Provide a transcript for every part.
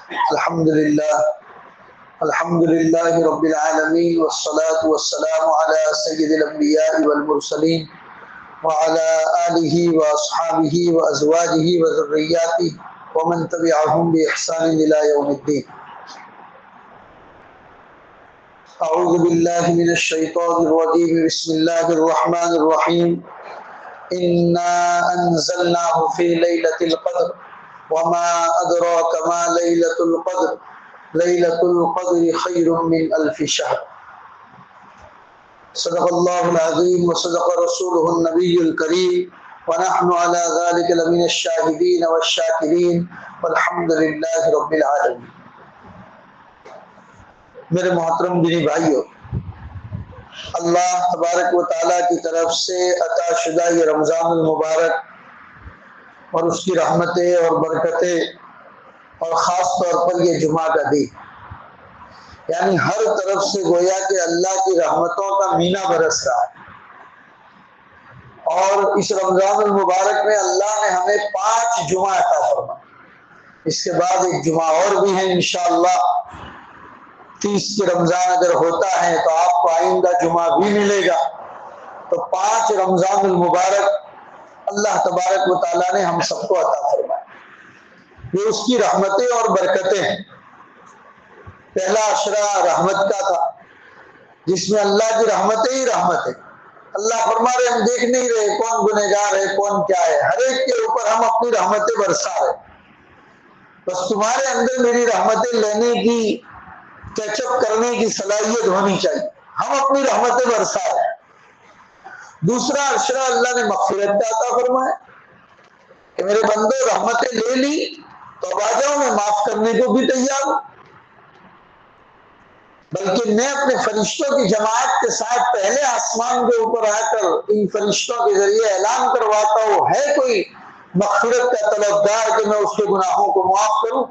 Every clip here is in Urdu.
الحمد للہ رب العالمین والصلاة والسلام علی سید الانبیاء والمرسلین وعلى آلہ واصحابہ وازواجہ وذریاتہ ومن تبعہم بإحسان الی یوم الدین۔ اعوذ باللہ من الشیطان الرجیم، بسم اللہ الرحمن الرحیم۔ انا انزلناہ فی لیلۃ القدر وما ادراک ما لیلۃ القدر لیلۃ القدر خیر من الف شہر۔ صدق اللہ العظیم وصدق رسولہ النبی الکریم ونحن علی ذلک لمن الشاہدین والشاکرین والحمد للہ رب العالمین۔ میرے محترم دینی بھائیو، اللہ تبارک و تعالیٰ کی طرف سے عطا شدہ یہ رمضان المبارک اور اس کی رحمتیں اور برکتیں، اور خاص طور پر یہ جمعہ کا دن، یعنی ہر طرف سے گویا کہ اللہ کی رحمتوں کا مینا برس رہا ہے۔ اور اس رمضان المبارک میں اللہ نے ہمیں 5 جمعہ عطا فرمائے۔ اس کے بعد ایک جمعہ اور بھی ہے انشاءاللہ، 30 کے رمضان اگر ہوتا ہے تو آپ کو آئندہ جمعہ بھی ملے گا۔ تو 5 رمضان المبارک اللہ تبارک و تعالیٰ نے ہم سب کو عطا فرمائے۔ یہ اس کی رحمتیں اور برکتیں ہیں۔ پہلا عشرہ رحمت کا تھا، جس میں اللہ کی رحمتیں ہی رحمتیں۔ اللہ فرما رہے ہم دیکھ نہیں رہے کون گنہگار ہے کون کیا ہے، ہر ایک کے اوپر ہم اپنی رحمتیں برسا رہے، بس تمہارے اندر میری رحمتیں لینے کی، کیچ اپ کرنے کی صلاحیت ہونی چاہیے۔ ہم اپنی رحمتیں برسا رہے ہیں۔ دوسرا عشرہ اللہ نے مغفرت کا عطا فرمایا کہ میرے بندو رحمتیں لے لی تو اب آ جاؤ، میں معاف کرنے کو بھی تیار ہوں، بلکہ میں اپنے فرشتوں کی جماعت کے ساتھ پہلے آسمان کے اوپر آ کر ان فرشتوں کے ذریعے اعلان کرواتا ہوں، ہے کوئی مغفرت کا طلبگار کہ میں اس کے گناہوں کو معاف کروں؟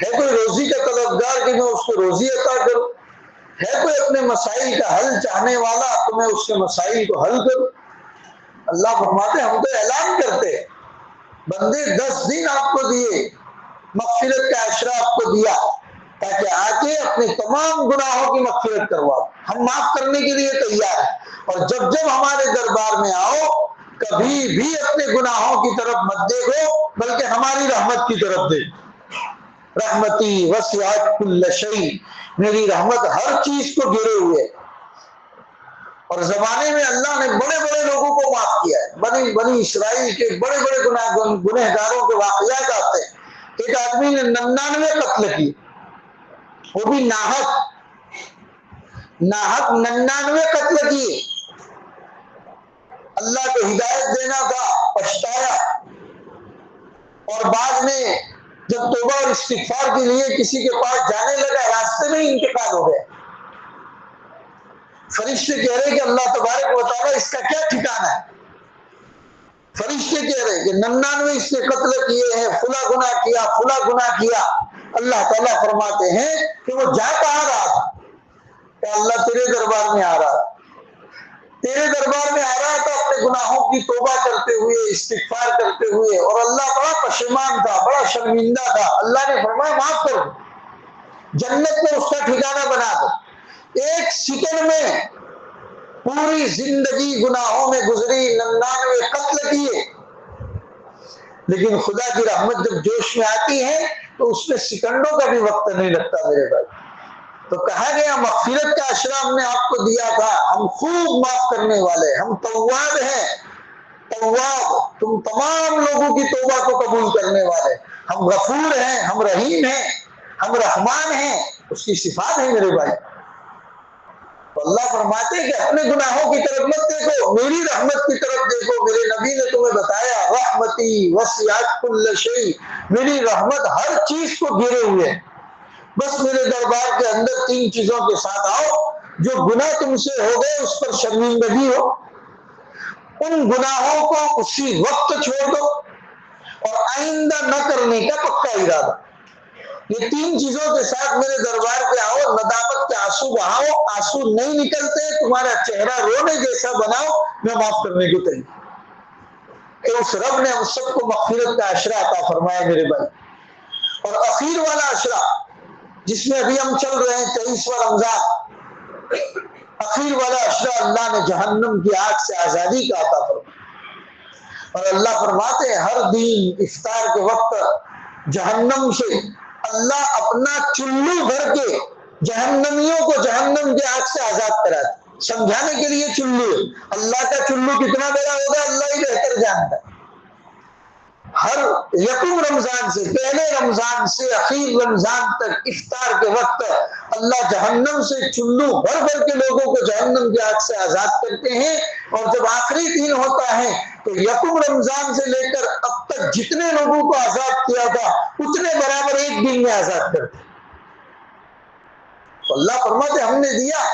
ہے کوئی روزی کا طلبگار کہ میں اس کو روزی عطا کروں؟ ہے کوئی اپنے مسائل کا حل چاہنے والا تو میں اس کے مسائل کو حل کروں؟ اللہ فرماتے ہم تو اعلان کرتے بندے 10 دن آپ کو دیے، مغفرت کا عشرہ آپ کو دیا تاکہ آ کے اپنے تمام گناہوں کی مغفرت کرواؤ۔ ہم معاف کرنے کے لیے تیار ہیں، اور جب جب ہمارے دربار میں آؤ کبھی بھی اپنے گناہوں کی طرف مت دیکھو بلکہ ہماری رحمت کی طرف دیکھو۔ رحمتی وسعت کل شیء، میری رحمت ہر چیز کو گھیرے ہوئے۔ اور زمانے میں اللہ نے بڑے بڑے لوگوں کو معاف کیا ہے۔ بنی اسرائیل کے بڑے بڑے گنہگاروں کے واقعات آتے ہیں۔ ایک آدمی نے 99 قتل کیے، وہ بھی ناحق 99 قتل کیے۔ اللہ کو ہدایت دینا تھا، پچھتایا، اور بعد میں جب توبہ اور استغفار کے لیے کسی کے پاس جانے لگا راستے میں ہی انتقال ہو گیا۔ فرشتے کہہ رہے کہ اللہ تبارک و تعالیٰ اس کا کیا ٹھکانہ ہے؟ فرشتے کہہ رہے کہ 99 اس نے قتل کیے ہیں، فلاں گناہ کیا، فلاں گناہ کیا۔ اللہ تعالیٰ فرماتے ہیں کہ وہ جا کہاں رہا تھا؟ کہ اللہ تیرے دربار میں آ رہا تھا، تیرے دربار میں آ رہا تھا اپنے گناہوں کی توبہ کرتے ہوئے، استغفار کرتے ہوئے، اور اللہ بڑا پشیمان تھا، بڑا شرمندہ تھا۔ اللہ نے فرمایا معاف کرو، جنت میں اس کا ٹھکانہ بنا دو۔ 1 سیکنڈ میں پوری زندگی گناہوں میں گزری، 99 قتل کیے، لیکن خدا کی رحمت جب جوش میں آتی ہے تو اس میں سیکنڈوں کا بھی وقت نہیں لگتا میرے بھائی۔ تو کہا گیا مغفرت کا عشرہ ہم نے آپ کو دیا تھا، ہم خوب معاف کرنے والے، ہم تواب ہیں، تواب، تم تمام لوگوں کی توبہ کو قبول کرنے والے، ہم غفور ہیں، ہم رحیم ہیں، ہم رحمان ہیں، اس کی صفات ہے میرے بھائی۔ تو اللہ فرماتے ہیں کہ اپنے گناہوں کی طرف مت دیکھو، میری رحمت کی طرف دیکھو۔ میرے نبی نے تمہیں بتایا رحمتی وسعت کل شیء، میری رحمت ہر چیز کو گھیرے ہوئے ہے۔ بس میرے دربار کے اندر 3 چیزوں کے ساتھ آؤ۔ جو گناہ تم سے ہو گئے اس پر شرمندگی ہو، ان گناہوں کو اسی وقت چھوڑ دو، اور آئندہ نہ کرنے کا پکا ارادہ۔ یہ 3 چیزوں کے ساتھ میرے دربار پہ آؤ، ندامت کے آنسو بہاؤ، آنسو نہیں نکلتے، تمہارا چہرہ رونے جیسا بناؤ، میں معاف کرنے کو تیار۔ کہ اس رب نے ہم سب کو مغفرت کا عشرہ عطا فرمایا میرے بھائی۔ اور اخیر والا عشرہ جس میں ابھی ہم چل رہے ہیں 23واں رمضان، اخیر والا عشرہ اللہ نے جہنم کی آگ سے آزادی کا عطا فرمایا، اور اللہ فرماتے ہیں ہر دن افطار کے وقت جہنم سے اللہ اپنا چلو بھر کے جہنمیوں کو جہنم کی آگ سے آزاد کراتے، سمجھانے کے لیے چلو، اللہ کا چلو کتنا بڑا ہوگا اللہ ہی بہتر جانتا ہے۔ ہر یکم رمضان سے، پہلے رمضان سے اخیر رمضان تک افطار کے وقت اللہ جہنم سے چلو بھر بھر کے لوگوں کو جہنم کی آگ سے آزاد کرتے ہیں، اور جب آخری دن ہوتا ہے تو یکم رمضان سے لے کر اب تک جتنے لوگوں کو آزاد کیا تھا اتنے برابر ایک دن میں آزاد کرتے۔ تو اللہ فرماتے ہم نے دیا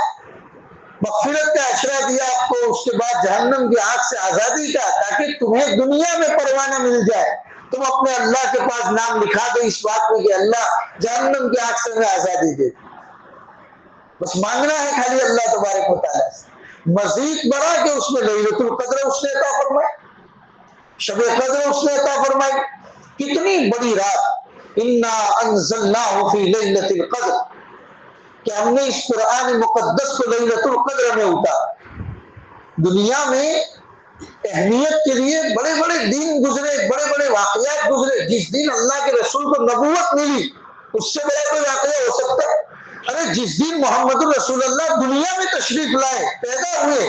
مغفرت کا عشرہ دیا آپ کو، اس کے بعد جہنم کی آگ سے آزادی کا، تاکہ تمہیں دنیا میں پروانہ مل جائے، تم اپنے اللہ کے پاس نام لکھا دو اس بات میں کہ اللہ جہنم کی آگ سے ہمیں آزادی دے، بس مانگنا ہے خالی اللہ تبارک و تعالیٰ سے۔ مزید بڑا کہ اس میں لیلۃ القدر اس نے عطا فرمائی، شب قدر اس نے عطا فرمائی، کتنی بڑی رات، انا انزلناہ فی لیلۃ القدر، کہ ہم نے اس قرآن مقدس کو لیلۃ القدر میں اتارا۔ دنیا میں اہمیت کے لیے بڑے بڑے دن گزرے، بڑے بڑے واقعات گزرے، جس دن اللہ کے رسول کو نبوت ملی اس سے بڑا کوئی واقعہ ہو سکتا ہے؟ ارے جس دن محمد الرسول اللہ دنیا میں تشریف لائے، پیدا ہوئے،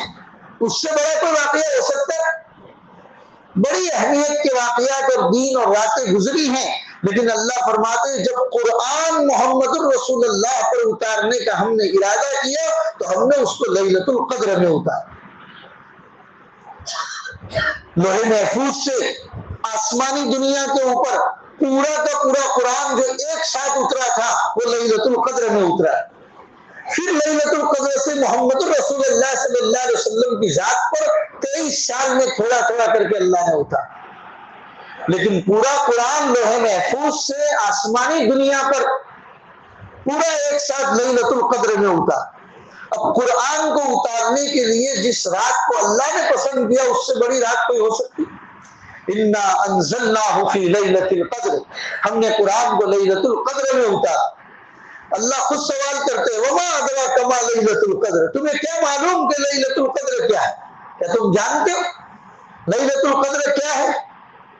اس سے بڑا کوئی واقعہ ہو سکتا ہے؟ بڑی اہمیت کے واقعات اور دین اور راتیں گزری ہیں، لیکن اللہ فرماتے ہیں جب قرآن محمد الرسول اللہ پر اتارنے کا ہم نے ارادہ کیا تو ہم نے اس کو لیلۃ القدر میں اتارا۔ لوح محفوظ سے آسمانی دنیا کے اوپر پورا کا پورا قرآن جو ایک ساتھ اترا تھا وہ لیلۃ القدر میں اترا، پھر لیلۃ القدر سے محمد الرسول اللہ صلی اللہ علیہ وسلم کی ذات پر 23 سال میں تھوڑا تھوڑا کر کے اللہ نے اتارا، لیکن پورا قرآن لوح محفوظ سے آسمانی دنیا پر پورا ایک ساتھ لیلۃ القدر میں اتارا۔ اب قرآن کو اتارنے کے لیے جس رات کو اللہ نے پسند کیا اس سے بڑی رات کوئی ہو سکتی؟ انا انزلناہ فی لیلۃ القدر، ہم نے قرآن کو لیلۃ القدر میں اتارا۔ اللہ خود سوال کرتے ہیں وما ادراک ما لیلۃ القدر، تمہیں کیا معلوم کہ لیلۃ القدر کیا ہے؟ کیا تم جانتے ہو لیلۃ القدر کیا ہے؟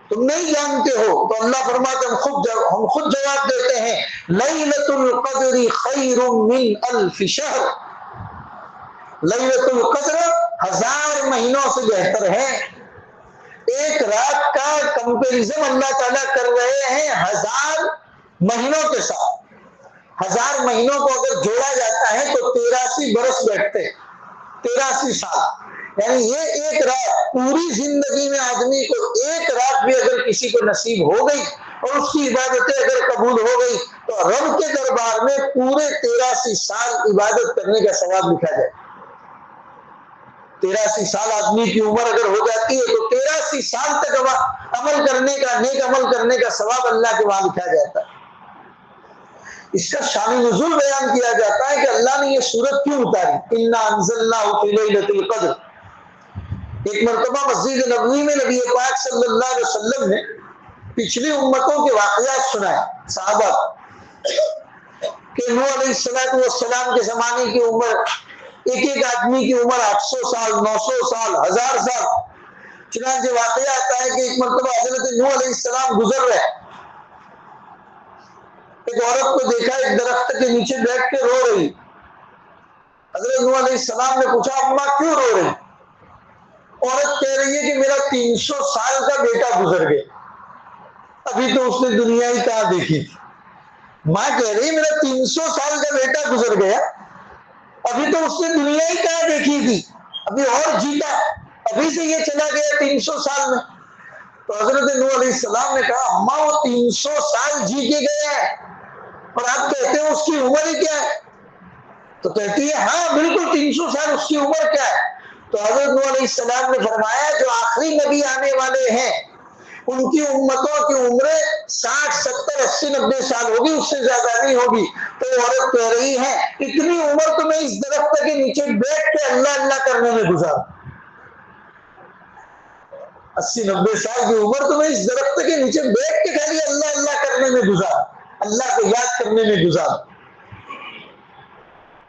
تم نہیں جانتے ہو تو اللہ فرماتے ہم خود جواب دیتے ہیں لیلۃ القدر خیر من الف شہر، لیلۃ القدر 1000 مہینوں سے بہتر ہے۔ ایک رات کا کمپیریزن اللہ تعالیٰ کر رہے ہیں 1000 مہینوں کے ساتھ۔ 1000 مہینوں کو اگر جوڑا جاتا ہے تو 83 برس بیٹھتے، 83 سال، یعنی یہ ایک رات پوری زندگی میں آدمی کو ایک رات بھی اگر کسی کو نصیب ہو گئی اور اس کی عبادتیں اگر قبول ہو گئی تو رب کے دربار میں پورے 83 سال عبادت کرنے کا ثواب لکھا جائے۔ 83 سال آدمی کی عمر اگر ہو جاتی ہے تو 83 سال تک عمل کرنے کا، نیک عمل کرنے کا ثواب اللہ کے وہاں لکھا جاتا ہے۔ اس کا شان نزول بیان کیا جاتا ہے کہ اللہ نے یہ سورت کیوں اتاری، انا انزلناہ فی لیلۃ القدر۔ ایک مرتبہ مسجد نبوی میں نبی پاک صلی اللہ علیہ وسلم نے پچھلی امتوں کے واقعات سنائے صحابہ کہ نوح علیہ السلام کے زمانے کی عمر، ایک آدمی کی عمر 800 سال، 900 سال، 1000 سال۔ چنانچہ واقعہ آتا ہے کہ ایک مرتبہ حضرت نوح علیہ السلام گزر رہے، ایک عورت کو دیکھا ایک درخت کے نیچے بیٹھ کے رو رہی۔ حضرت نوح علیہ السلام نے پوچھا اماں کیوں رو رہی؟ عورت کہہ رہی ہے کہ میرا 300 سال کا بیٹا گزر گیا، ابھی تو اس نے دنیا ہی کہاں دیکھی تھی۔ ماں کہہ رہی میرا 300 سال کا بیٹا گزر گیا، ابھی تو اس نے دنیا ہی کہاں دیکھی تھی، ابھی اور جیتا، ابھی سے یہ چلا گیا 300 سال میں۔ تو حضرت نوح علیہ السلام نے کہا اماں وہ 300 سال جی کے گیا ہے اور آپ کہتے ہیں اس کی عمر ہی کیا ہے؟ تو کہتی ہے ہاں بالکل 300 سال اس کی عمر کیا ہے؟ تو حضرت نوح علیہ السلام نے فرمایا جو آخری نبی آنے والے ہیں ان کی امتوں کی عمریں 60 70 80 90 سال ہوگی، اس سے زیادہ نہیں ہوگی۔ تو عورت کہہ رہی ہے اتنی عمر تو میں اس درخت کے نیچے بیٹھ کے اللہ اللہ کرنے میں گزارا، 80 90 سال کی عمر تو میں اس درخت کے نیچے بیٹھ کے خالی اللہ اللہ کرنے میں گزارا۔ اللہ کو یاد کرنے میں گزارو۔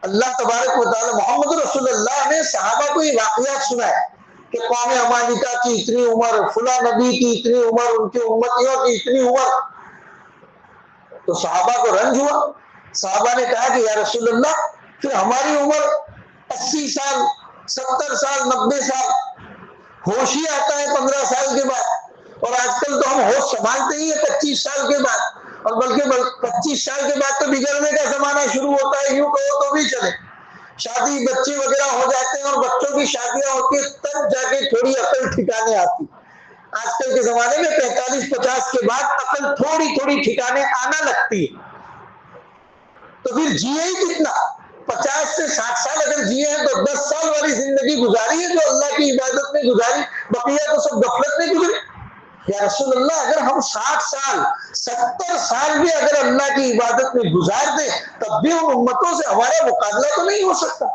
اللہ تبارک و تعالی محمد رسول اللہ نے صحابہ کو یہ واقعات سنائے کہ قوم امانیہ کی اتنی عمر، فلاں نبی کی اتنی عمر، ان کی امتیوں کی اتنی عمر، تو صحابہ کو رنج ہوا۔ صحابہ نے کہا کہ یا رسول اللہ پھر ہماری عمر 80 سال، 70 سال، 90 سال، ہوش ہی آتا ہے 15 سال کے بعد، اور آج کل تو ہم ہوش سنبھالتے ہی ہیں 25 سال کے بعد، اور بلکہ 25 سال کے بعد تو بگڑنے کا زمانہ شروع ہوتا ہے، یوں کہو تو بھی چلے، شادی بچے وغیرہ ہو جاتے ہیں اور بچوں کی شادیاں ہوتی ہیں تب جا کے تھوڑی عقل ٹھکانے آتی۔ آج کل کے زمانے میں 45-50 کے بعد عقل تھوڑی تھوڑی ٹھکانے آنا لگتی ہے، تو پھر جیے ہی کتنا؟ 50 سے 60 سال اگر جیے ہیں تو 10 سال والی زندگی گزاری ہے جو اللہ کی عبادت میں گزاری، بقیہ تو سب غفلت میں گزری۔ یا رسول اللہ اگر ہم 60 سال 70 سال بھی اگر اللہ کی عبادت میں گزار دیں تب بھی ان امتوں سے ہمارا مقابلہ تو نہیں ہو سکتا،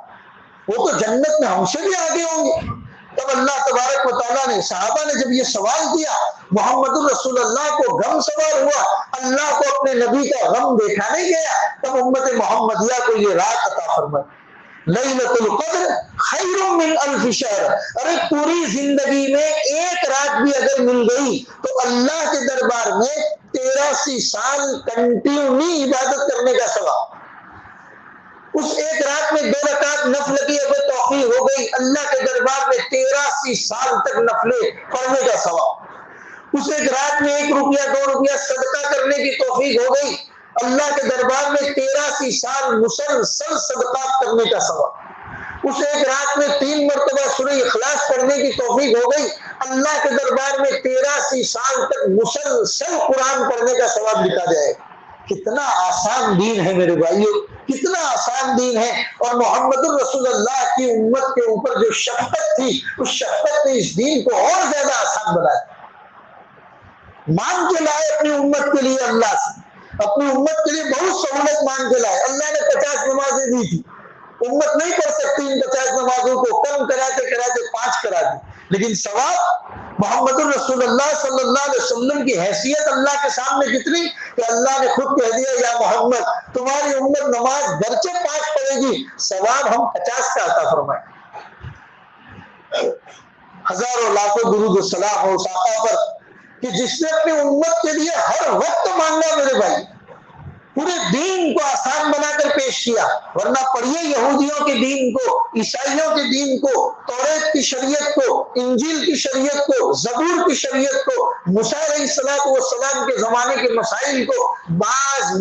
وہ تو جنت میں ہم سے بھی آگے ہوں گے۔ تب اللہ تبارک و تعالیٰ نے، صحابہ نے جب یہ سوال کیا، محمد الرسول اللہ کو غم سوار ہوا، اللہ کو اپنے نبی کا غم دیکھا نہیں گیا، تب امت محمدیہ کو یہ رات عطا فرمائی، لیلۃ القدر خیر من الف شہر۔ ارے پوری زندگی میں ایک رات بھی اگر مل گئی تو اللہ کے دربار میں 83 سال کنٹینیو عبادت کرنے کا ثواب۔ اس ایک رات میں 2 رکعت نفل کی اگر توفیق ہو گئی، اللہ کے دربار میں 83 سال تک نفلیں پڑھنے کا ثواب۔ اس ایک رات میں 1 روپیہ 2 روپیہ صدقہ کرنے کی توفیق ہو گئی، اللہ کے دربار میں 83 سال مسلسل صدقات کرنے کا ثواب۔ اس ایک رات میں 3 مرتبہ سورہ اخلاص پڑھنے کی توفیق ہو گئی، اللہ کے دربار میں 83 سال تک مسلسل قرآن پڑھنے کا ثواب لکھا جائے گا۔ کتنا آسان دین ہے میرے بھائیو، کتنا آسان دین ہے، اور محمد الرسول اللہ کی امت کے اوپر جو شفقت تھی، اس شفقت نے اس دین کو اور زیادہ آسان بنایا۔ مان کے لائے اپنی امت کے لیے، اللہ سے اپنی امت کے لیے بہت سہولت مان کے لائے۔ اللہ نے 50 نمازیں دی تھی، امت نہیں پڑھ سکتی ان 50 نمازوں کو، کم کراتے کراتے 5 کرا دی، لیکن ثواب محمد الرسول اللہ صلی اللہ علیہ وسلم کی حیثیت اللہ کے سامنے کتنی کہ اللہ نے خود کہہ دیا یا محمد تمہاری امت نماز گرچہ 5 پڑھے گی، ثواب ہم 50 کا عطا فرمائیں۔ ہزاروں لاکھوں درود و سلام ہو اس آقا پر کہ جس نے اپنی امت کے لیے ہر وقت مانگا میرے بھائی، پورے دین کو آسان بنا کر پیش کیا۔ ورنہ پڑھیے یہودیوں کے دین کو، عیسائیوں کے دین کو، توریت کی شریعت کو، انجیل کی شریعت کو، زبور کی شریعت کو، موسیٰ علیہ السلام کے زمانے کے مسائل کو، بعض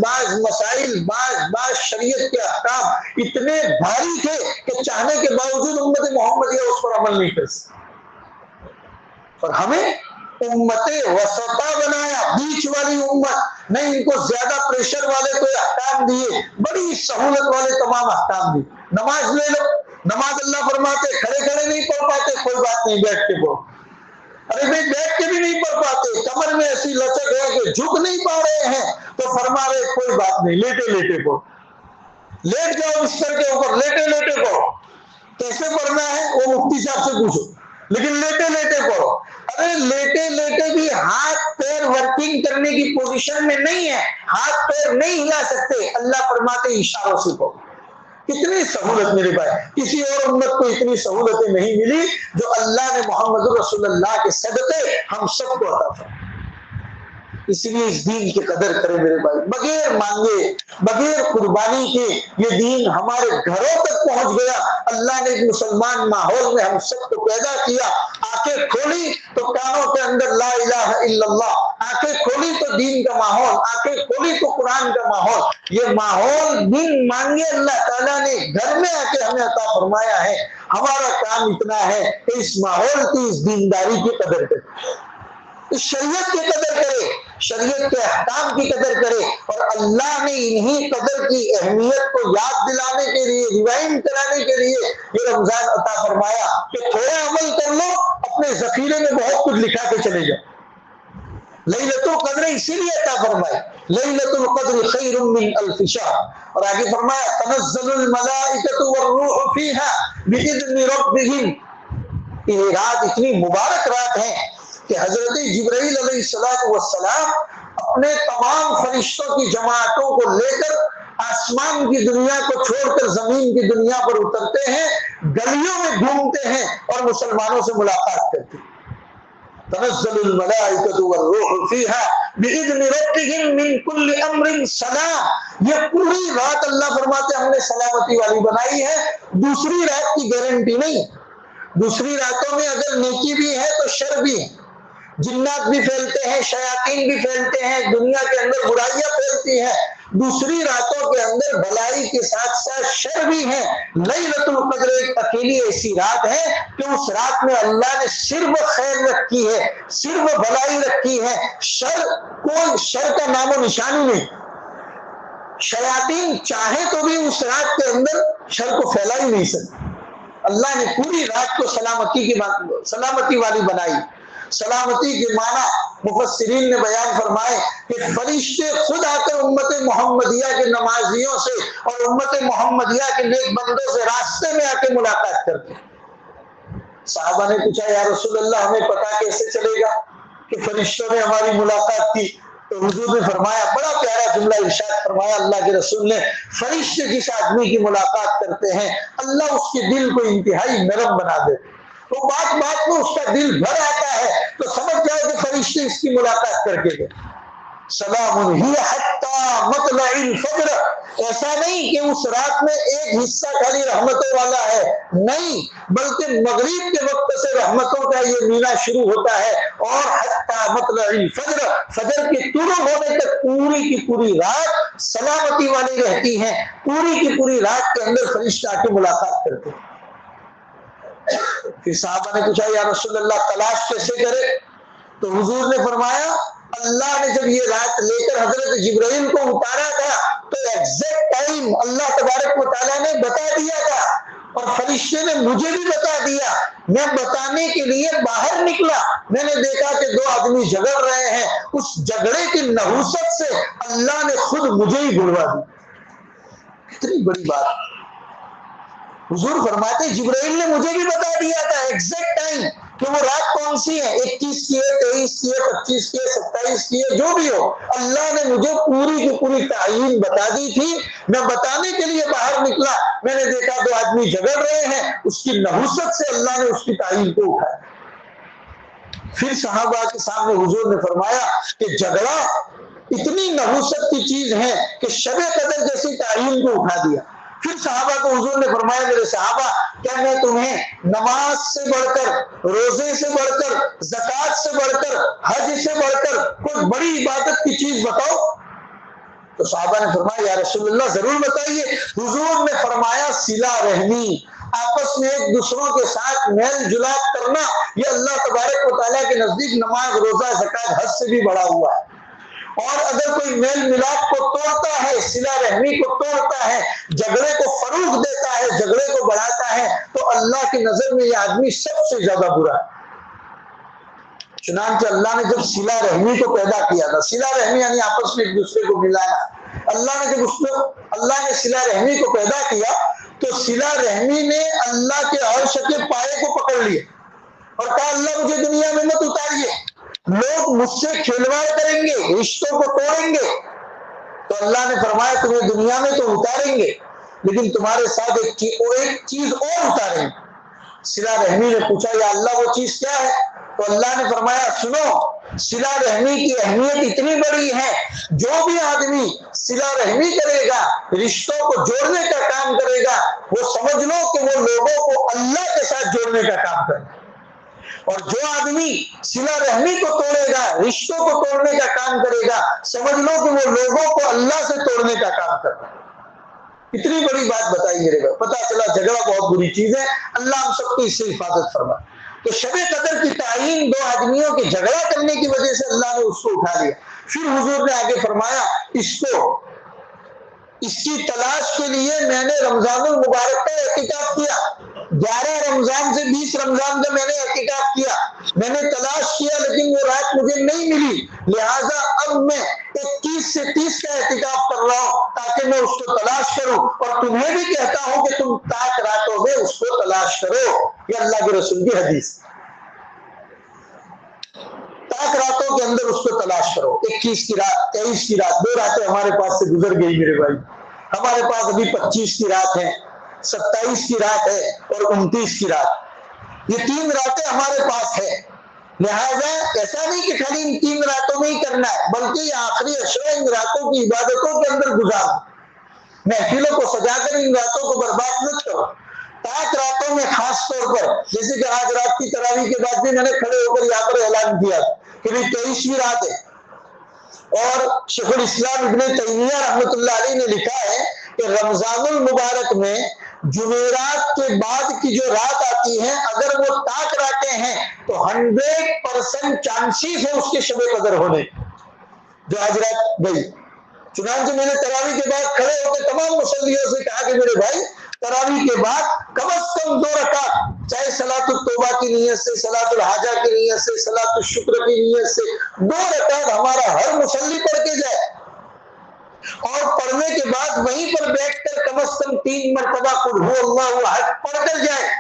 مسائل، بعض شریعت کے احکام اتنے بھاری تھے کہ چاہنے کے باوجود امت محمدیہ اس پر عمل نہیں کر سکتی، اور ہمیں امت وسطا بنایا، بیچ والی امت، نہیں ان کو زیادہ پریشر والے کوئی احکام دیے، بڑی سہولت والے تمام احکام دیے۔ نماز لے لو، نماز اللہ فرماتے کھڑے کھڑے نہیں پڑھ پاتے، کوئی بات نہیں بیٹھ کے پڑھو۔ ارے بھائی بیٹھ کے بھی نہیں پڑھ پاتے، کمر میں ایسی لچک ہے کہ جھک نہیں پا رہے ہیں، تو فرما رہے کوئی بات نہیں لیٹے لیٹے پڑھو، لیٹ جاؤ بستر کے اوپر، لیٹے لیٹے پڑھو۔ کیسے پڑھنا ہے وہ مفتی صاحب سے پوچھو، لیکن لیٹے لیٹے پڑھو۔ ارے لیٹے لیٹے بھی ہاتھ پیر ورکنگ کرنے کی پوزیشن میں نہیں ہے، ہاتھ پیر نہیں ہلا سکتے، اللہ فرماتے اشاروں سے پڑھو۔ کتنی سہولت میرے بھائی، کسی اور امت کو اتنی سہولتیں نہیں ملی جو اللہ نے محمد رسول اللہ کے صدقے ہم سب کو عطا فرمایا۔ اس لیے اس دین کی قدر کرے میرے بھائی، بغیر مانگے بغیر قربانی کے یہ دین ہمارے گھروں تک پہنچ گیا۔ اللہ نے ایک مسلمان ماحول میں ہم سب کو پیدا کیا، آنکھیں کھولی تو کانوں کے اندر لا الہ الا اللہ، آنکھیں کھولی تو دین کا ماحول، آنکھیں کھولی تو قرآن کا ماحول۔ یہ ماحول بن مانگے اللہ تعالیٰ نے گھر میں آ کے ہمیں عطا فرمایا ہے۔ ہمارا کام اتنا ہے کہ اس ماحول کی، اس دینداری کی قدر کرے، اس شریعت کی قدر کرے، شریعت کے احکام کی قدر کرے، اور اللہ نے انہی قدر کی اہمیت کو یاد دلانے کے لیے، ریوائنڈ کرانے کے لیے یہ رمضان عطا فرمایا کہ تھوڑا عمل کر لو، اپنے ذخیرے میں بہت کچھ لکھا کے چلے جاؤ۔ لیلۃ القدر اسی لیے عطا فرمائی، لیلۃ القدر خیر من الف شہر، اور آگے فرمایا تنزل الملائکۃ والروح فیہا باذن ربہم۔ یہ رات اتنی مبارک رات ہے کہ حضرت جبرائیل علیہ السلام اپنے تمام فرشتوں کی جماعتوں کو لے کر آسمان کی دنیا کو چھوڑ کر زمین کی دنیا پر اترتے ہیں، گلیوں میں گھومتے ہیں اور مسلمانوں سے ملاقات کرتے ہیں۔ تنزل الملائکۃ والروح فیہا بإذن ربہم من کل امر سلام۔ یہ پوری رات اللہ فرماتے ہیں ہم نے سلامتی والی بنائی ہے، دوسری رات کی گارنٹی نہیں۔ دوسری راتوں میں اگر نیکی بھی ہے تو شر بھی ہے، جنات بھی پھیلتے ہیں، شیاطین بھی پھیلتے ہیں، دنیا کے اندر برائیاں پھیلتی ہیں۔ دوسری راتوں کے اندر بھلائی کے ساتھ ساتھ شر بھی ہے۔ لیلۃ القدر ایک اکیلی ایسی رات ہے کہ اس رات میں اللہ نے صرف خیر رکھی ہے، صرف بھلائی رکھی ہے، کوئی شر کا نام و نشانی نہیں۔ شیاطین چاہے تو بھی اس رات کے اندر شر کو پھیلا ہی نہیں سکتے۔ اللہ نے پوری رات کو سلامتی والی بنائی۔ سلامتی کے معنی مفسرین نے بیان فرمائے کہ فرشتے خود آ کر امت محمدیہ کے نمازیوں سے اور امت محمدیہ کے نیک بندوں سے راستے میں آ کے ملاقات کرتے ہیں۔ صحابہ نے پوچھا یا رسول اللہ ہمیں پتا کیسے چلے گا کہ فرشتوں نے ہماری ملاقات کی؟ تو حضور نے فرمایا، بڑا پیارا جملہ ارشاد فرمایا اللہ کے رسول نے، فرشتے جس آدمی کی ملاقات کرتے ہیں اللہ اس کے دل کو انتہائی نرم بنا دیتے، وہ بات بات میں اس کا دل بھر آتا ہے تو سمجھ جائے کہ فرشتے اس کی ملاقات کر کے گئے۔ سلام ہی حتی مطلع الفجر، ایسا نہیں کہ اس رات میں ایک حصہ خالی رحمتوں والا ہے، نہیں، بلکہ مغرب کے وقت سے رحمتوں کا یہ مہینہ شروع ہوتا ہے اور حتی مطلع الفجر، فجر کے طلوع ہونے تک پوری کی پوری رات سلامتی والی رہتی ہے۔ پوری کی پوری رات کے اندر فرشتے آ کے ملاقات کرتے ہیں۔ پھر صحابہ نے پوچھا یا رسول اللہ تلاش کیسے کرے؟ تو حضور نے فرمایا اللہ نے جب یہ رات لے کر حضرت جبرائیل کو اتارا تھا تو ایگزیکٹ ٹائم اللہ تبارک و تعالیٰ نے بتا دیا تھا اور فرشتے نے مجھے بھی بتا دیا۔ میں بتانے کے لیے باہر نکلا، میں نے دیکھا کہ دو آدمی جھگڑ رہے ہیں، اس جھگڑے کی نحوست سے اللہ نے خود مجھے ہی بلوا دی۔ کتنی بڑی بات! حضور فرماتے جبرائیل نے مجھے بھی بتا دیا تھا ایگزیکٹ ٹائم کہ وہ رات کون سی ہے، 21 کی ہے، 23 کی ہے، 25 کی ہے، 27 کی ہے، جو بھی ہو اللہ نے مجھے پوری کی پوری تعین بتا دی تھی۔ میں بتانے کے لیے باہر نکلا، میں نے دیکھا دو آدمی جھگڑ رہے ہیں، اس کی نحوست سے اللہ نے اس کی تعین کو اٹھایا۔ پھر صحابہ کے سامنے حضور نے فرمایا کہ جھگڑا اتنی نحوست کی چیز ہے کہ شب قدر جیسی تعین کو اٹھا دیا۔ پھر صحابہ کو حضور نے فرمایا میرے صحابہ کیا میں تمہیں نماز سے بڑھ کر، روزے سے بڑھ کر، زکوٰۃ سے بڑھ کر، حج سے بڑھ کر کوئی بڑی عبادت کی چیز بتاؤ؟ تو صحابہ نے فرمایا یا رسول اللہ ضرور بتائیے۔ حضور نے فرمایا صلہ رحمی، آپس میں ایک دوسروں کے ساتھ میل جلال کرنا، یہ اللہ تبارک و تعالیٰ کے نزدیک نماز، روزہ، زکوٰۃ، حج سے بھی بڑا ہوا ہے۔ اور اگر کوئی میل ملاپ کو توڑتا ہے، صلہ رحمی کو توڑتا ہے، جھگڑے کو فروغ دیتا ہے، جھگڑے کو بڑھاتا ہے، تو اللہ کی نظر میں یہ آدمی سب سے زیادہ برا ہے۔ چنانچہ اللہ نے جب صلہ رحمی کو پیدا کیا تھا، صلہ رحمی یعنی آپس میں ایک دوسرے کو ملانا، اللہ نے صلہ رحمی کو پیدا کیا تو صلہ رحمی نے اللہ کے عرش کے پائے کو پکڑ لیا اور کہا اللہ مجھے دنیا میں مت اتاریے، لوگ مجھ سے کھلواڑ کریں گے، رشتوں کو توڑیں گے۔ تو اللہ نے فرمایا تمہیں دنیا میں تو اتاریں گے لیکن تمہارے ساتھ ایک چیز اور اتاریں گے۔ صلہ رحمی نے پوچھا یا اللہ وہ چیز کیا ہے؟ تو اللہ نے فرمایا سنو، صلہ رحمی کی اہمیت اتنی بڑی ہے، جو بھی آدمی صلہ رحمی کرے گا، رشتوں کو جوڑنے کا کام کرے گا، وہ سمجھ لو کہ وہ لوگوں کو اللہ کے ساتھ جوڑنے کا کام کرے گا، اور جو آدمی صلہ رحمی کو توڑے گا، رشتوں کو توڑنے کا کام کرے گا، سمجھ لو کہ وہ لوگوں کو اللہ سے توڑنے کا کام کرے گا۔ اتنی بڑی بات بتائی میرے کو، پتا چلا جھگڑا بہت بری چیز ہے، اللہ ہم سب کو اس سے حفاظت فرمائے۔ تو شب قدر کی تعین دو آدمیوں کے جھگڑا کرنے کی وجہ سے اللہ نے اس کو اٹھا لیا۔ پھر حضور نے آگے فرمایا اس کی تلاش کے لیے میں نے رمضان المبارک کا اعتکاف کیا، 11 رمضان سے 20 رمضان کا میں نے اعتکاف کیا، میں نے تلاش کیا لیکن وہ رات مجھے نہیں ملی، لہٰذا اب میں 21 سے 30 کا اعتکاف کر رہا ہوں تاکہ میں اس کو تلاش کروں، اور تمہیں بھی کہتا ہوں کہ تم تاک راتوں میں اس کو تلاش کرو۔ یہ اللہ کے رسول کی حدیث، تاک راتوں راتوں کے اندر اس کو تلاش کرو. 21 کی رات، 23 کی رات، 2 راتیں ہمارے پاس سے گزر گئی میرے بھائی. ہمارے پاس ابھی 25 کی رات ہے، 27 کی رات ہے اور 29 کی رات. یہ 3 راتیں ہمارے پاس ہے. لہذا ایسا نہیں کہ خالی ان 3 راتوں میں ہی کرنا ہے، بلکہ یہ آخری اشرا ان راتوں کی عبادتوں کے اندر گزار. محفلوں کو سجا کر ان راتوں کو برباد مت کرو. پاک راتوں میں خاص طور پر، جیسے کہ آج رات کی تراویح کے بعد بھی میں نے کھڑے ہو کر یہاں پر اعلان کیا کہ 23ویں رات ہے. اور شیخ الاسلام ابن تیمیہ رحمۃ اللہ علیہ نے لکھا ہے کہ رمضان المبارک میں جمعرات کے بعد کی جو رات آتی ہے، اگر وہ تاک راتیں ہیں تو 100% چانسز ہے اس کے شب قدر ہونے. جو آج رات گئی، چنانچہ میں نے تراویح کے بعد کھڑے ہو کے تمام مصلیوں سے کہا کہ میرے بھائی تراویح کے بعد کم از کم 2 رکعت، چاہے صلاۃ التوبہ کی نیت سے، صلاۃ الحاجہ کی نیت سے، صلاۃ الشکر کی نیت سے 2 رکعت ہمارا ہر مصلی پڑھ کے جائے، اور پڑھنے کے بعد وہیں پر بیٹھ کر کم از کم 3 مرتبہ قل هو اللہ احد پڑھ کر جائے،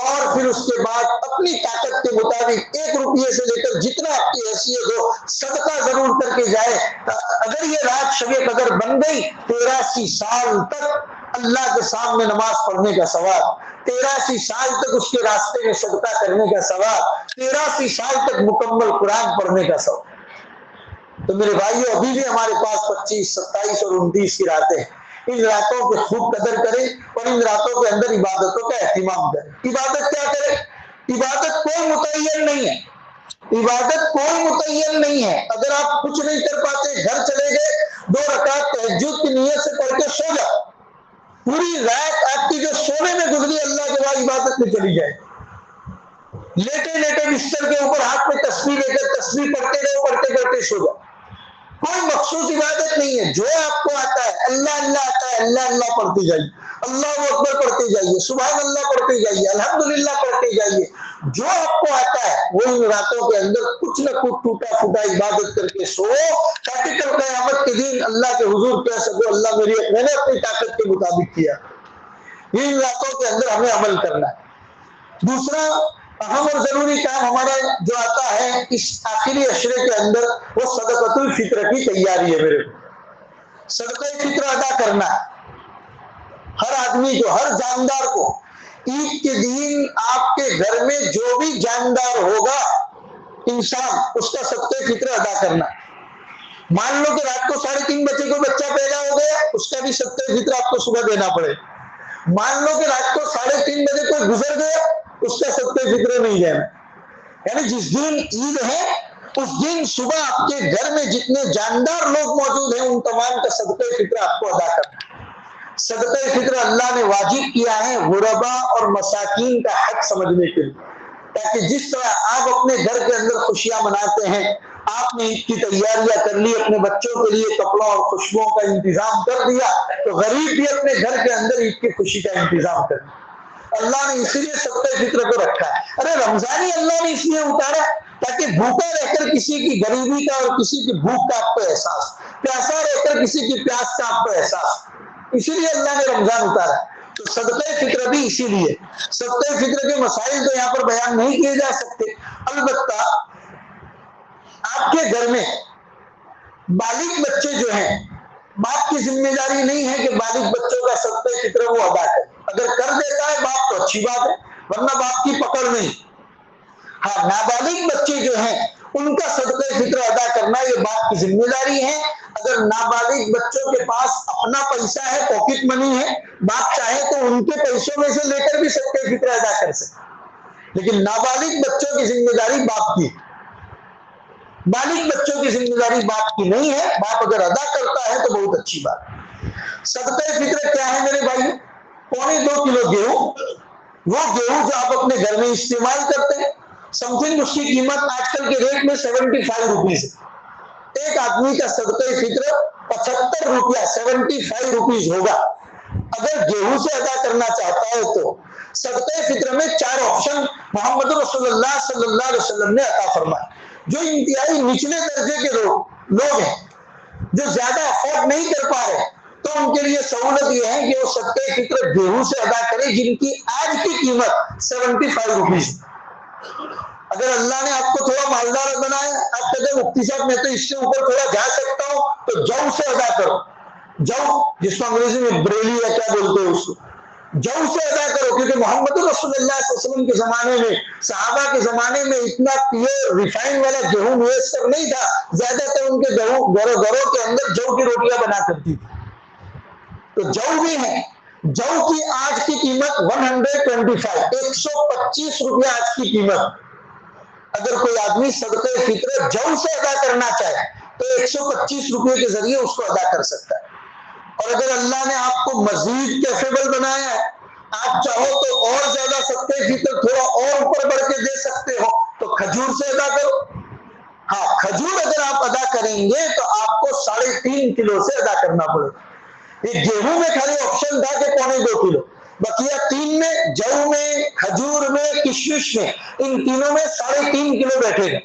اور پھر اس کے بعد اپنی طاقت کے مطابق 1 روپیے سے لے کر جتنا آپ کی حیثیت ہو صدقہ ضرور کر کے جائے. اگر یہ رات شب قدر بن گئی، 83 سال تک اللہ کے سامنے نماز پڑھنے کا ثواب، 83 سال تک اس کے راستے میں صدقہ کرنے کا ثواب، 83 سال تک مکمل قرآن پڑھنے کا ثواب. تو میرے بھائیو ابھی بھی ہمارے پاس 25، 27 اور 29 کی راتیں ہیں. ان راتوں کی خوب قدر کریں اور ان راتوں کے اندر عبادتوں کا اہتمام کریں. عبادت کیا کریں؟ عبادت کوئی متعین نہیں ہے. عبادت کوئی متعین نہیں ہے. اگر آپ کچھ نہیں کر پاتے، گھر چلے گئے، 2 رکعت تہجد کی نیت سے پڑھ کے سو جاؤ. پوری رات آپ کی جو سونے میں گزری اللہ کے بعد عبادت میں چلی جائے. لیٹے لیٹے بستر کے اوپر ہاتھ میں تسبیح لے کر تسبیح پڑھتے رہو، پڑھتے پڑھتے سو جاؤ. کوئی مخصوص عبادت نہیں ہے. جو آپ کو آتا ہے، اللہ اللہ آتا ہے، اللہ اللہ پڑھتے جائیے، اللہ اکبر پڑھتے جائیے، سبحان اللہ پڑھتے جائیے، الحمدللہ پڑھتے جائیے. جو آپ کو آتا ہے وہ ان راتوں کے اندر کچھ نہ کچھ ٹوٹا پھوٹا عبادت کر کے سو، تاکہ کل قیامت کے دن اللہ کے حضور کہہ سکو اللہ میں نے اپنی طاقت کے مطابق کیا. ان راتوں کے اندر ہمیں عمل کرنا ہے. دوسرا اہم اور ضروری کام ہمارا جو آتا ہے اس آخری عشرے کے اندر، وہ صدقۃ الفطر کی تیاری ہے. میرے کو صدقہ فطر ادا کرنا ہے. ہر آدمی کو، ہر جاندار کو عید کے دن آپ کے گھر میں جو بھی جاندار ہوگا انسان، اس کا صدقہ فطر ادا کرنا ہے. مان لو کہ رات کو 3:30 بجے کو بچہ پیدا ہو گیا، اس کا بھی صدقہ فطر آپ کو صبح دینا پڑے. مان لو کہ رات کو 3:30 بجے کوئی گزر گیا، اس کا صدقہ فطر نہیں دینا. یعنی جس دن عید ہے اس دن صبح آپ کے گھر میں جتنے جاندار لوگ موجود ہیں ان تمام کا صدقہ فطر آپ کو ادا کرنا ہے. صدقہ فطر اللہ نے واجب کیا ہے غربا اور مساکین کا حق سمجھنے کے لیے، تاکہ جس طرح آپ اپنے گھر کے اندر خوشیاں مناتے ہیں، آپ نے عید کی تیاریاں کر لی، اپنے بچوں کے لیے کپڑوں اور خوشبوؤں کا انتظام کر دیا، تو غریب بھی اپنے گھر کے اندر عید کی خوشی کا انتظام کر دیا. اللہ نے اسی لیے صدقہ فطر کو رکھا ہے. ارے رمضان ہی اللہ نے اس لیے اتارا تاکہ بھوکا رہ کر کسی کی غریبی کا اور کسی کی بھوک کا آپ کو احساس، پیاسا رہ کر کسی کی پیاس کا آپ کو احساس، اسی لیے اللہ نے رمضان اتارا. تو صدقہ فطر بھی اسی لیے. صدقہ فطر کے مسائل تو یہاں پر بیان نہیں کیے جا سکتے. البتہ آپ کے گھر میں بالغ بچے جو ہیں، باپ کی ذمہ داری نہیں ہے کہ بالغ بچوں کا صدقہ فطر وہ ادا کرے. اگر کر دیتا ہے باپ تو اچھی بات ہے، ورنہ باپ کی پکڑ نہیں. ہاں نابالغ بچے جو ہیں ان کا صدقہ فطر ادا کرنا یہ باپ کی ذمہ داری ہے. اگر نابالغ بچوں کے پاس اپنا پیسہ ہے، پاکٹ منی ہے، باپ چاہے تو ان کے پیسوں میں سے لے کر بھی صدقہ فطر ادا کر سکتے. لیکن نابالغ بچوں کی ذمہ داری باپ کی، بالغ بچوں کی ذمہ داری باپ کی نہیں ہے. باپ اگر ادا کرتا ہے تو بہت اچھی بات. صدقہ فطر کیا ہے میرے بھائی؟ 2.25 کلو گیہوں، وہ گیہوں جو آپ اپنے گھر میں استعمال کرتے ہیں، سم تھنگ اس کی قیمت آج کل کے ریٹ میں 75 روپیز ہے. ایک آدمی کا صدقہ فطر 75 روپیہ 75 روپیز ہوگا. اگر گیہوں سے ادا کرنا چاہتا ہے تو صدقہ فطر میں 4 آپشن محمد رسول اللہ صلی اللہ علیہ وسلم نے عطا فرمائے. جو انتہائی نچلے درجے کے لوگ ہیں، جو زیادہ افورڈ نہیں کر پا رہے، تو ان کے لیے سہولت یہ ہے کہ وہ صدقہ فطر گیہوں سے ادا کرے جن کی آج کی قیمت 75 روپیز. اگر اللہ نے آپ کو تھوڑا مالدار بنایا، آپ کہتے ہیں مفتی صاحب میں تو اس سے اوپر تھوڑا جا سکتا ہوں، تو جو سے ادا کرو، جو جس کو انگریزی میں بریلی یا کیا بولتے ہیں اس کو، جو سے ادا کرو، کیونکہ محمد رسول اللہ صلی اللہ علیہ وسلم کے زمانے میں، صحابہ کے زمانے میں اتنا پیور ریفائن والا گیہوں میسر نہیں تھا، زیادہ تر ان کے گھروں کے اندر جو کی روٹیاں بنا کرتی تھی. تو جو بھی ہے، جو کی آج کی قیمت 125 125 روپیہ آج کی قیمت. اگر کوئی آدمی صدقہ فطر جو سے ادا کرنا چاہے تو 125 روپے کے ذریعے اس کو ادا کر سکتا ہے. اور اگر اللہ نے آپ کو مزید کیفیبل بنایا ہے، آپ چاہو تو اور زیادہ صدقہ فطر تھوڑا اور اوپر بڑھ کے دے سکتے ہو، تو کھجور سے ادا کرو. ہاں، کھجور اگر آپ ادا کریں گے تو آپ کو 3.5 کلو سے ادا کرنا پڑے گا. یہ گیہوں میں خالی آپشن تھا کہ 2.25 کلو، بقیہ 3 میں، جو میں، کھجور میں، کشمش میں، ان تینوں میں 3.5 کلو بیٹھے گا.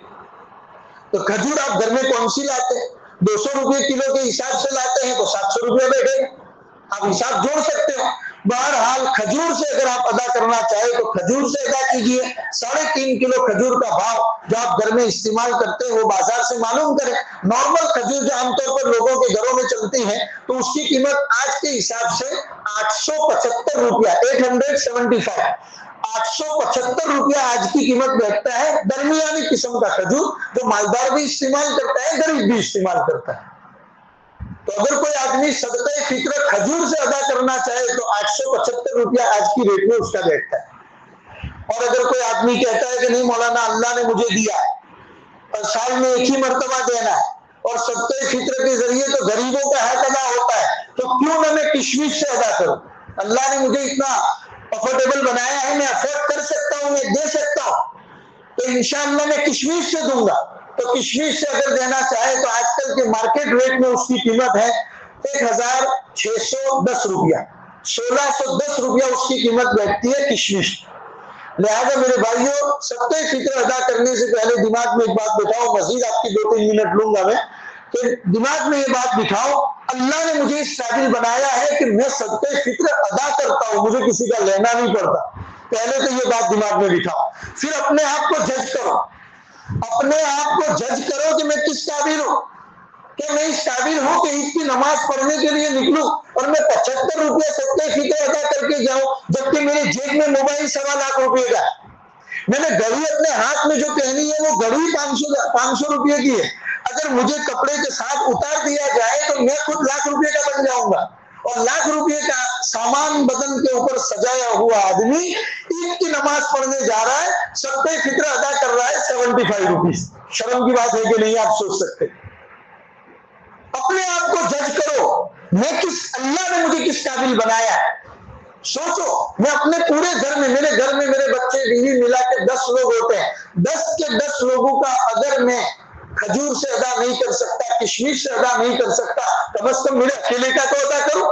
تو کھجور آپ گھر میں کون سی لاتے ہیں؟ 200 روپے کلو کے حساب سے لاتے ہیں تو 700 روپے بیٹھے گا. آپ حساب جوڑ سکتے ہو. بہرحال کھجور سے اگر آپ ادا کرنا چاہے تو کھجور سے ادا کیجئے. 3.5 کلو کھجور کا بھاؤ جو آپ گھر میں استعمال کرتے ہیں وہ بازار سے معلوم کریں. نارمل کھجور جو عام طور پر لوگوں کے گھروں میں چلتی ہیں تو اس کی قیمت آج کے حساب سے 875 روپیہ 875 875 روپیہ آج کی قیمت بیٹھتا ہے. درمیانی قسم کا کھجور جو مالدار بھی استعمال کرتا ہے، غریب بھی استعمال کرتا ہے. تو اگر کوئی آدمی صدقہ فطر کھجور سے ادا کرنا چاہے تو 875 روپیہ آج کی ریٹ میں اس کا بیٹھتا ہے. اور اگر کوئی آدمی کہتا ہے کہ نہیں مولانا اللہ نے مجھے دیا اور سال میں ایک ہی مرتبہ دینا ہے اور صدقہ فطر کے ذریعے تو غریبوں کا حق ادا ہوتا ہے، تو کیوں نہ میں کشمش سے ادا کروں؟ اللہ نے مجھے اتنا افورڈیبل بنایا ہے، میں افورڈ کر سکتا ہوں، میں دے سکتا ہوں، تو انشاءاللہ میں کشمش سے دوں گا. تو کشمش سے اگر دینا چاہے تو آج کل کے مارکیٹ ریٹ میں اس کی قیمت ہے 1610 روپیہ 1610 روپیہ اس کی قیمت بیٹھتی ہے کشمش. لہذا میرے بھائیوں، صدقہ فطر ادا کرنے سے پہلے دماغ میں ایک بات بٹھاؤ، مزید آپ کی 2-3 منٹ لوں گا میں، کہ دماغ میں یہ بات بٹھاؤ، اللہ نے مجھے اس قابل بنایا ہے کہ میں صدقہ فطر ادا کرتا ہوں، مجھے کسی کا لینا نہیں پڑتا. پہلے تو یہ بات دماغ میں بٹھاؤ. پھر اپنے آپ کو جج کرو، اپنے آپ کو جج کرو کہ میں کس قابل ہوں. کہ میں اس قابل ہوں کہ عید کی نماز پڑھنے کے لیے نکلوں اور میں 75 روپے صدقہ فطر ادا کر کے جاؤں، جبکہ میرے جیب میں موبائل 1.25 لاکھ روپے کا ہے. میں نے گھڑی اپنے ہاتھ میں جو پہنی ہے وہ گھڑی 500 روپے کی ہے. اگر مجھے کپڑے کے ساتھ اتار دیا جائے تو میں خود لاکھ روپے کا بن جاؤں گا. اور لاکھ روپے کا سامان بدن کے اوپر سجایا ہوا آدمی عید کی نماز پڑھنے جا رہا ہے، صدقہ فطر ادا کر رہا ہے 75 روپیز. شرم کی بات ہے کہ نہیں؟ آپ سوچ سکتے. اپنے آپ کو جج کرو، میں اللہ نے مجھے کس قابل بنایا ہے. سوچو، میں اپنے پورے گھر میں، میرے گھر میں میرے بچے بیوی ملا کے 10 لوگ ہوتے ہیں، 10 کے 10 لوگوں کا اگر میں کھجور سے ادا نہیں کر سکتا، کشمش سے ادا نہیں کر سکتا، کم از کم میرے اکیلے کا تو ادا کروں.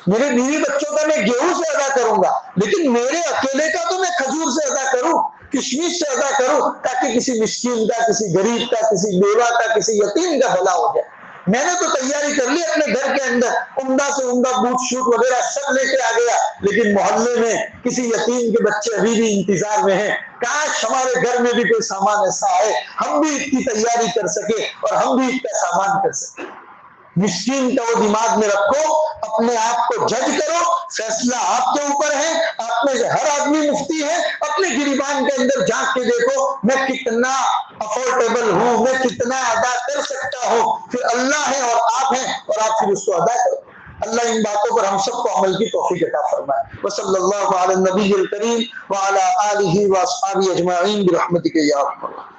میرے بیوی بچوں کا میں گیہوں سے ادا کروں گا، لیکن میرے اکیلے کا تو میں کھجور سے ادا کروں، کشمش سے ادا کروں، تاکہ کسی مسکین کا، کسی غریب کا، کسی بیوہ کا، کسی یتیم کا بھلا ہو جائے. میں نے تو تیاری کر لی اپنے گھر کے اندر، عمدہ سے عمدہ بوٹ شوٹ وغیرہ سب لے کے آ گیا، لیکن محلے میں کسی یتیم کے بچے ابھی بھی انتظار میں ہیں. کاش ہمارے گھر میں بھی کوئی سامان ایسا ہے، ہم بھی اتنی تیاری کر سکے اور ہم بھی اتنا سامان کر سکے. مسکین کا وہ دماغ میں رکھو، اپنے آپ کو جج کرو، فیصلہ آپ کے اوپر ہے. آپ میں سے ہر آدمی مفتی ہے، اپنے گریبان کے اندر جھانک کے دیکھو میں کتنا افورڈیبل ہوں، میں کتنا ادا کر سکتا ہوں. پھر اللہ ہے اور آپ ہیں، اور آپ پھر اس کو ادا کرو. اللہ ان باتوں پر ہم سب کو عمل کی توفیق عطا فرمائے. وصلی اللہ علی النبی الکریم وعلی آلہ واصحابہ اجمعین برحمتک یا ارحم الراحمین.